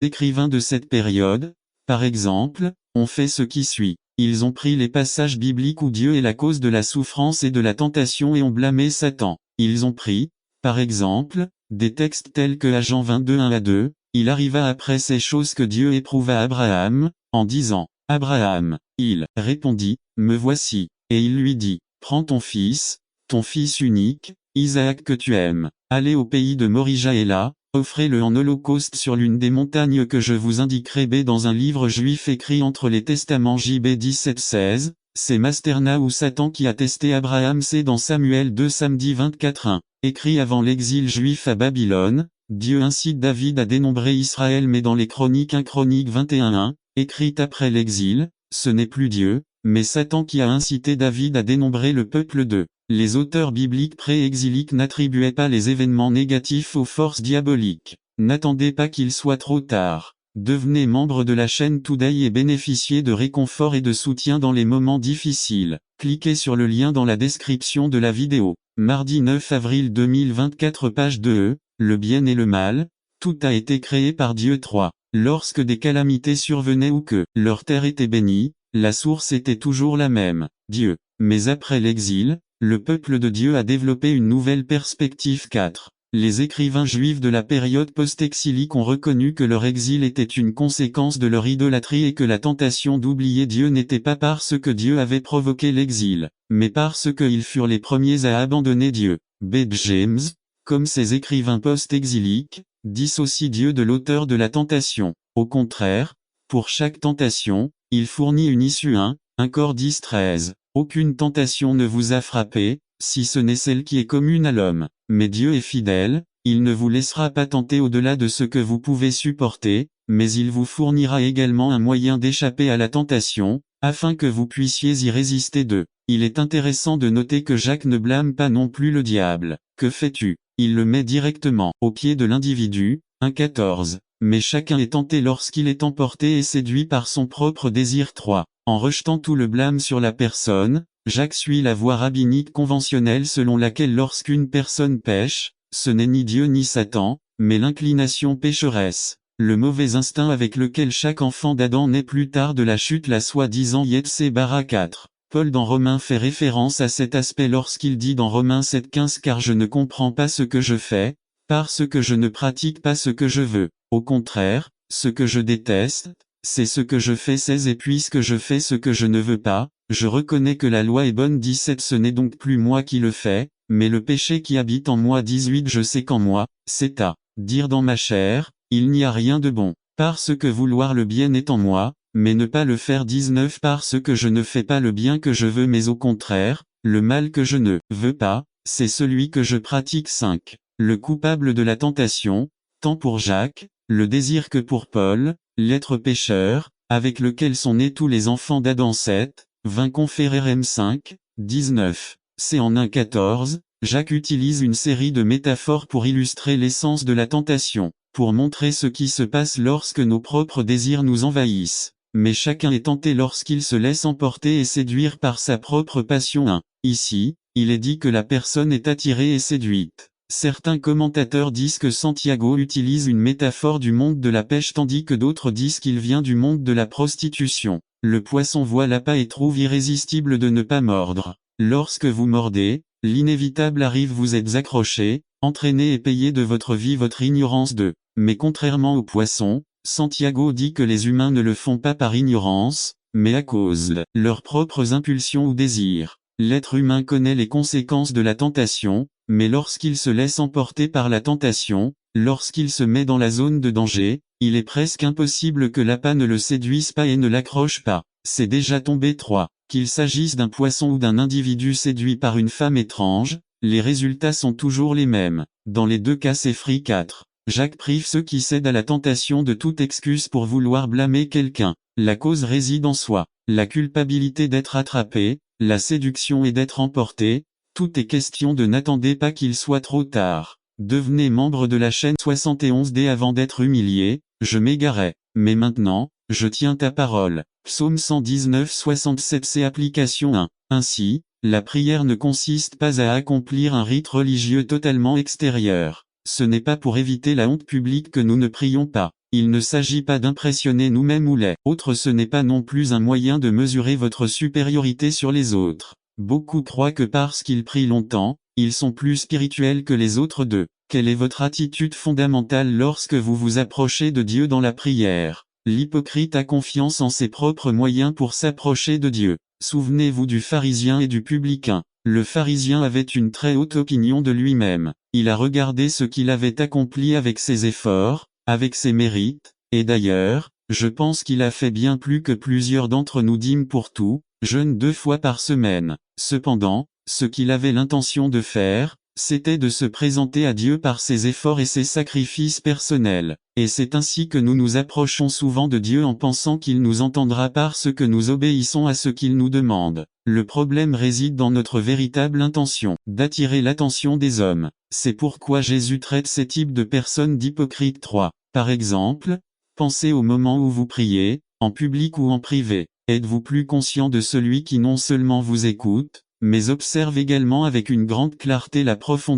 écrivains de cette période, par exemple, ont fait ce qui suit. Ils ont pris les passages bibliques où Dieu est la cause de la souffrance et de la tentation et ont blâmé Satan. Ils ont pris, par exemple, des textes tels que à Jean 22, 1-2, il arriva après ces choses que Dieu éprouva Abraham, en disant, Abraham, il répondit, me voici, et il lui dit, prends ton fils unique, Isaac que tu aimes, allez au pays de Morija et là, offrez-le en holocauste sur l'une des montagnes que je vous indiquerai. Dans un livre juif écrit entre les testaments JB 17-16, c'est Masterna ou Satan qui a testé Abraham. C'est dans Samuel 2 samedi 24-1, écrit avant l'exil juif à Babylone, Dieu incite David à dénombrer Israël. Mais dans les Chroniques 1 Chronique 21-1, écrite après l'exil, ce n'est plus Dieu, mais Satan qui a incité David à dénombrer le peuple de. Les auteurs bibliques pré-exiliques n'attribuaient pas les événements négatifs aux forces diaboliques. N'attendez pas qu'il soit trop tard. Devenez membre de la chaîne Today et bénéficiez de réconfort et de soutien dans les moments difficiles. Cliquez sur le lien dans la description de la vidéo. Mardi 9 avril 2024 page 2, le bien et le mal, tout a été créé par Dieu. 3. Lorsque des calamités survenaient ou que leur terre était bénie, la source était toujours la même, Dieu. Mais après l'exil, le peuple de Dieu a développé une nouvelle perspective. 4. Les écrivains juifs de la période post-exilique ont reconnu que leur exil était une conséquence de leur idolâtrie et que la tentation d'oublier Dieu n'était pas parce que Dieu avait provoqué l'exil, mais parce qu'ils furent les premiers à abandonner Dieu. B. James, comme ces écrivains post-exiliques, dissocie Dieu de l'auteur de la tentation. Au contraire, pour chaque tentation, il fournit une issue. 1 Corinthiens 10-13. Aucune tentation ne vous a frappé, si ce n'est celle qui est commune à l'homme. Mais Dieu est fidèle, il ne vous laissera pas tenter au-delà de ce que vous pouvez supporter, mais il vous fournira également un moyen d'échapper à la tentation, afin que vous puissiez y résister. 2. Il est intéressant de noter que Jacques ne blâme pas non plus le diable. Que fais-tu? Il le met directement au pied de l'individu. 1-14. Mais chacun est tenté lorsqu'il est emporté et séduit par son propre désir. 3. En rejetant tout le blâme sur la personne, Jacques suit la voie rabbinique conventionnelle selon laquelle lorsqu'une personne pêche, ce n'est ni Dieu ni Satan, mais l'inclination pécheresse, le mauvais instinct avec lequel chaque enfant d'Adam naît plus tard de la chute, la soi-disant Yetzer Hara. 4. Paul dans Romains fait référence à cet aspect lorsqu'il dit dans Romains 7-15 car je ne comprends pas ce que je fais, parce que je ne pratique pas ce que je veux. Au contraire, ce que je déteste, c'est ce que je fais. 16 Et puisque je fais ce que je ne veux pas, je reconnais que la loi est bonne. 17 Ce n'est donc plus moi qui le fais, mais le péché qui habite en moi. 18 Je sais qu'en moi, c'est à dire dans ma chair, il n'y a rien de bon, parce que vouloir le bien est en moi, mais ne pas le faire. 19 Parce que je ne fais pas le bien que je veux mais au contraire, le mal que je ne veux pas, c'est celui que je pratique. 5. Le coupable de la tentation, tant pour Jacques, le désir que pour Paul, l'être pécheur, avec lequel sont nés tous les enfants d'Adam. 7, 20 Conférérem 5, 19. C'est en 1-14, Jacques utilise une série de métaphores pour illustrer l'essence de la tentation, pour montrer ce qui se passe lorsque nos propres désirs nous envahissent. Mais chacun est tenté lorsqu'il se laisse emporter et séduire par sa propre passion. 1. Ici, il est dit que la personne est attirée et séduite. Certains commentateurs disent que Santiago utilise une métaphore du monde de la pêche tandis que d'autres disent qu'il vient du monde de la prostitution. Le poisson voit l'appât et trouve irrésistible de ne pas mordre. Lorsque vous mordez, l'inévitable arrive, vous êtes accroché, entraîné et payé de votre vie votre ignorance. Mais contrairement au poisson, Santiago dit que les humains ne le font pas par ignorance, mais à cause de leurs propres impulsions ou désirs. L'être humain connaît les conséquences de la tentation, mais lorsqu'il se laisse emporter par la tentation, lorsqu'il se met dans la zone de danger, il est presque impossible que l'appât ne le séduise pas et ne l'accroche pas. C'est déjà tombé. 3. Qu'il s'agisse d'un poisson ou d'un individu séduit par une femme étrange, les résultats sont toujours les mêmes. Dans les deux cas c'est free. 4. Jacques prive ceux qui cèdent à la tentation de toute excuse pour vouloir blâmer quelqu'un. La cause réside en soi. La culpabilité d'être attrapé, la séduction et d'être emporté, tout est question de n'attendez pas qu'il soit trop tard. Devenez membre de la chaîne 71D avant d'être humilié, je m'égarais. Mais maintenant, je tiens ta parole. Psaume 119-67 C'est application 1. Ainsi, la prière ne consiste pas à accomplir un rite religieux totalement extérieur. Ce n'est pas pour éviter la honte publique que nous ne prions pas. Il ne s'agit pas d'impressionner nous-mêmes ou les autres, ce n'est pas non plus un moyen de mesurer votre supériorité sur les autres. Beaucoup croient que parce qu'ils prient longtemps, ils sont plus spirituels que les autres d'eux. Quelle est votre attitude fondamentale lorsque vous vous approchez de Dieu dans la prière? L'hypocrite a confiance en ses propres moyens pour s'approcher de Dieu. Souvenez-vous du pharisien et du publicain. Le pharisien avait une très haute opinion de lui-même. Il a regardé ce qu'il avait accompli avec ses efforts, avec ses mérites, et d'ailleurs, je pense qu'il a fait bien plus que plusieurs d'entre nous dîmes pour tout, jeûne 2 fois par semaine. Cependant, ce qu'il avait l'intention de faire, c'était de se présenter à Dieu par ses efforts et ses sacrifices personnels. Et c'est ainsi que nous nous approchons souvent de Dieu en pensant qu'il nous entendra parce que nous obéissons à ce qu'il nous demande. Le problème réside dans notre véritable intention, d'attirer l'attention des hommes. C'est pourquoi Jésus traite ces types de personnes d'hypocrites. 3. Par exemple, pensez au moment où vous priez, en public ou en privé. Êtes-vous plus conscient de celui qui non seulement vous écoute, mais observe également avec une grande clarté la profondeur